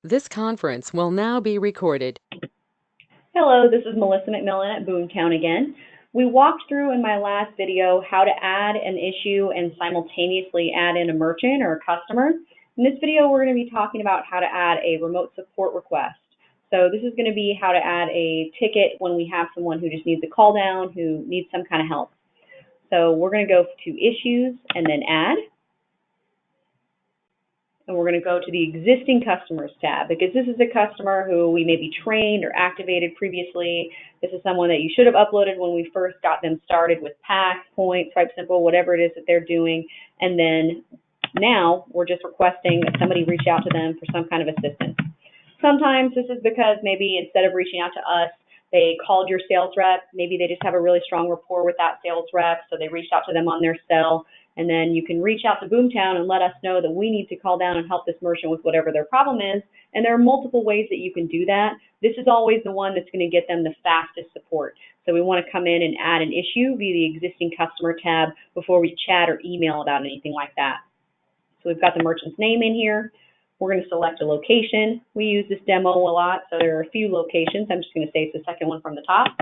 This conference will now be recorded. Hello, this is Melissa McMillan at Boomtown again. We walked through in my last video how to add an issue and simultaneously add in a merchant or a customer. In this video, we're going to be talking about how to add a remote support request. So this is going to be how to add a ticket when we have someone who just needs a call down, who needs some kind of help. So we're going to go to Issues and then Add. And we're going to go to the Existing Customers tab because this is a customer who we maybe trained or activated previously. This is someone that you should have uploaded when we first got them started with Pax, Point, Stripe Simple, whatever it is that they're doing. And then now we're just requesting that somebody reach out to them for some kind of assistance. Sometimes this is because maybe instead of reaching out to us, they called your sales rep. Maybe they just have a really strong rapport with that sales rep, so they reached out to them on their cell. And then you can reach out to Boomtown and let us know that we need to call down and help this merchant with whatever their problem is. And there are multiple ways that you can do that. This is always the one that's going to get them the fastest support. So we want to come in and add an issue via the Existing Customer tab before we chat or email about anything like that. So we've got the merchant's name in here. We're going to select a location. We use this demo a lot, so there are a few locations. I'm just going to say it's the second one from the top.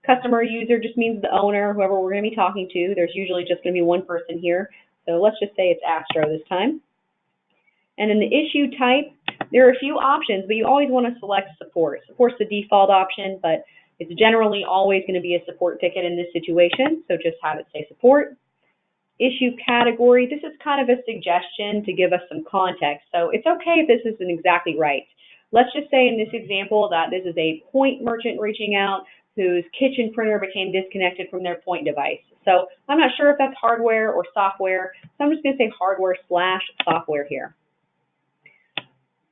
Customer user just means the owner, whoever we're going to be talking to. There's usually just going to be one person here. So let's just say it's Astro this time. And in the issue type, there are a few options, but you always want to select support. Support's the default option, but it's generally always going to be a support ticket in this situation. So just have it say support. Issue category, this is kind of a suggestion to give us some context. So it's okay if this isn't exactly right. Let's just say in this example that this is a Point merchant reaching out whose kitchen printer became disconnected from their Point device. So I'm not sure if that's hardware or software, so I'm just going to say hardware/software here.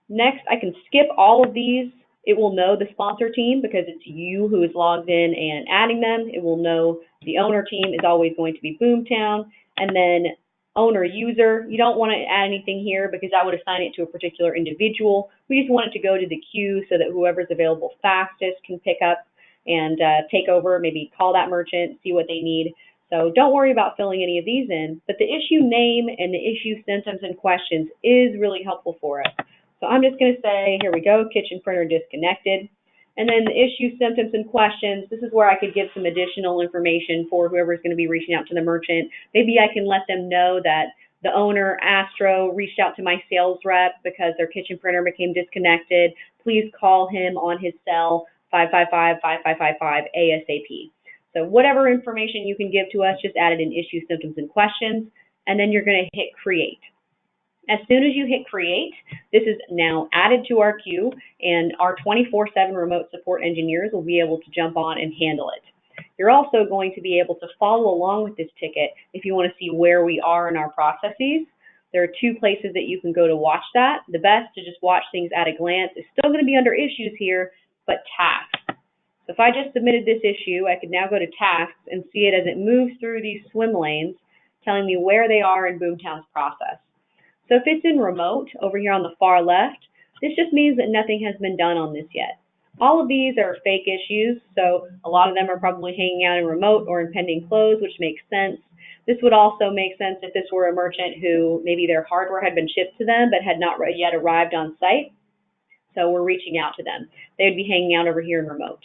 Next, I can skip all of these. It will know the sponsor team because it's you who is logged in and adding them. It will know the owner team is always going to be Boomtown. And then owner user, you don't want to add anything here because that would assign it to a particular individual. We just want it to go to the queue so that whoever's available fastest can pick up and take over, maybe call that merchant, see what they need. So don't worry about filling any of these in, but the issue name and the issue symptoms and questions is really helpful for us. So I'm just going to say, here we go, kitchen printer disconnected. And then the issue, symptoms, and questions, this is where I could give some additional information for whoever's going to be reaching out to the merchant. Maybe I can let them know that the owner, Astro, reached out to my sales rep because their kitchen printer became disconnected. Please call him on his cell 555-5555 ASAP. So whatever information you can give to us, just add it in issue, symptoms, and questions, and then you're going to hit create. As soon as you hit create, this is now added to our queue, and our 24/7 remote support engineers will be able to jump on and handle it. You're also going to be able to follow along with this ticket if you want to see where we are in our processes. There are two places that you can go to watch that. The best to just watch things at a glance is still going to be under issues here, but tasks. So if I just submitted this issue, I could now go to tasks and see it as it moves through these swim lanes, telling me where they are in Boomtown's process. So if it's in remote, over here on the far left, this just means that nothing has been done on this yet. All of these are fake issues, so a lot of them are probably hanging out in remote or in pending close, which makes sense. This would also make sense if this were a merchant who maybe their hardware had been shipped to them but had not yet arrived on site. So we're reaching out to them. They would be hanging out over here in remote.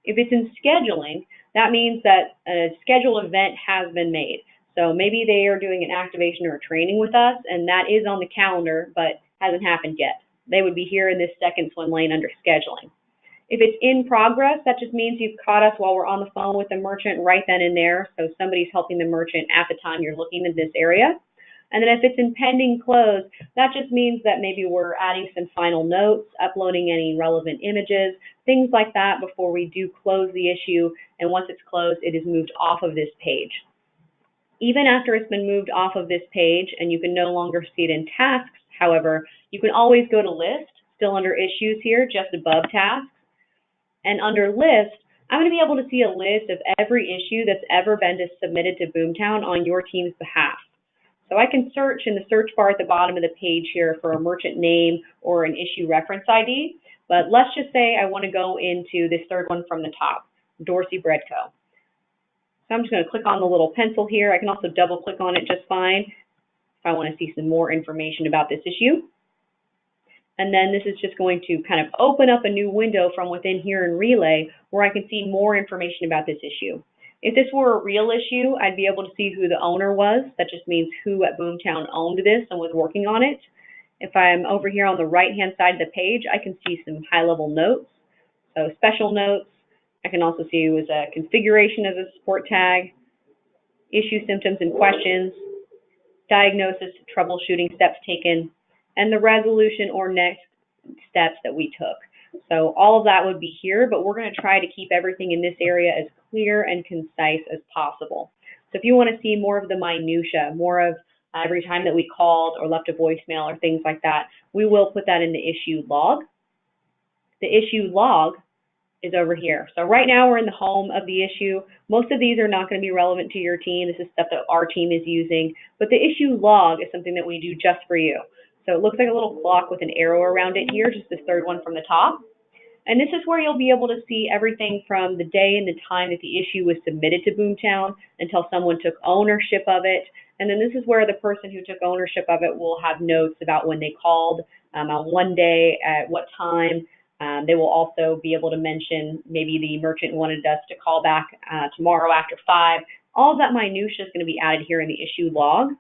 If it's in scheduling, that means that a scheduled event has been made. So maybe they are doing an activation or a training with us, and that is on the calendar, but hasn't happened yet. They would be here in this second swim lane under scheduling. If it's in progress, that just means you've caught us while we're on the phone with the merchant right then and there, so somebody's helping the merchant at the time you're looking in this area. And then if it's in pending close, that just means that maybe we're adding some final notes, uploading any relevant images, things like that before we do close the issue, and once it's closed, it is moved off of this page. Even after it's been moved off of this page and you can no longer see it in tasks, however, you can always go to list, still under issues here, just above tasks. And under list, I'm going to be able to see a list of every issue that's ever been submitted to Boomtown on your team's behalf. So I can search in the search bar at the bottom of the page here for a merchant name or an issue reference ID. But let's just say I want to go into this third one from the top, Dorsey Bread Co. So I'm just going to click on the little pencil here. I can also double click on it just fine if I want to see some more information about this issue. And then this is just going to kind of open up a new window from within here in Relay where I can see more information about this issue. If this were a real issue, I'd be able to see who the owner was. That just means who at Boomtown owned this and was working on it. If I'm over here on the right-hand side of the page, I can see some high-level notes. So special notes. I can also see it was a configuration of the support tag, issue symptoms and questions, diagnosis, troubleshooting steps taken, and the resolution or next steps that we took. So all of that would be here, but we're going to try to keep everything in this area as clear and concise as possible. So if you want to see more of the minutia, more of every time that we called or left a voicemail or things like that, we will put that in the issue log. The issue log is over here. So right now we're in the home of the issue. Most of these are not going to be relevant to your team. This is stuff that our team is using, but the issue log is something that we do just for you. So it looks like a little clock with an arrow around it here, just this third one from the top. And this is where you'll be able to see everything from the day and the time that the issue was submitted to Boomtown until someone took ownership of it. And then this is where the person who took ownership of it will have notes about when they called, on one day, at what time. They will also be able to mention maybe the merchant wanted us to call back tomorrow after 5. All of that minutia is going to be added here in the issue log.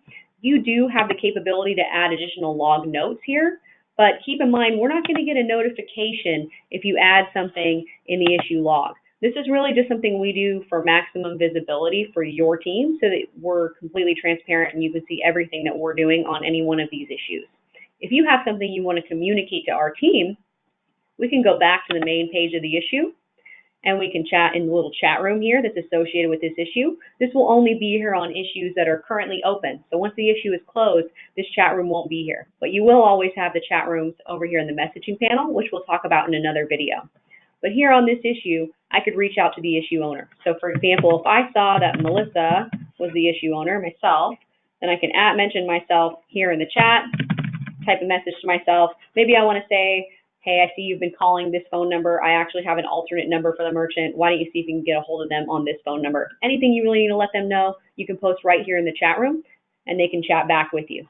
You do have the capability to add additional log notes here, but keep in mind we're not going to get a notification if you add something in the issue log. This is really just something we do for maximum visibility for your team so that we're completely transparent and you can see everything that we're doing on any one of these issues. If you have something you want to communicate to our team, we can go back to the main page of the issue and we can chat in the little chat room here that's associated with this issue. This will only be here on issues that are currently open. So once the issue is closed, this chat room won't be here. But you will always have the chat rooms over here in the messaging panel, which we'll talk about in another video. But here on this issue, I could reach out to the issue owner. So for example, if I saw that Melissa was the issue owner myself, then I can mention myself here in the chat, type a message to myself. Maybe I want to say, hey, I see you've been calling this phone number. I actually have an alternate number for the merchant. Why don't you see if you can get a hold of them on this phone number? Anything you really need to let them know, you can post right here in the chat room, and they can chat back with you.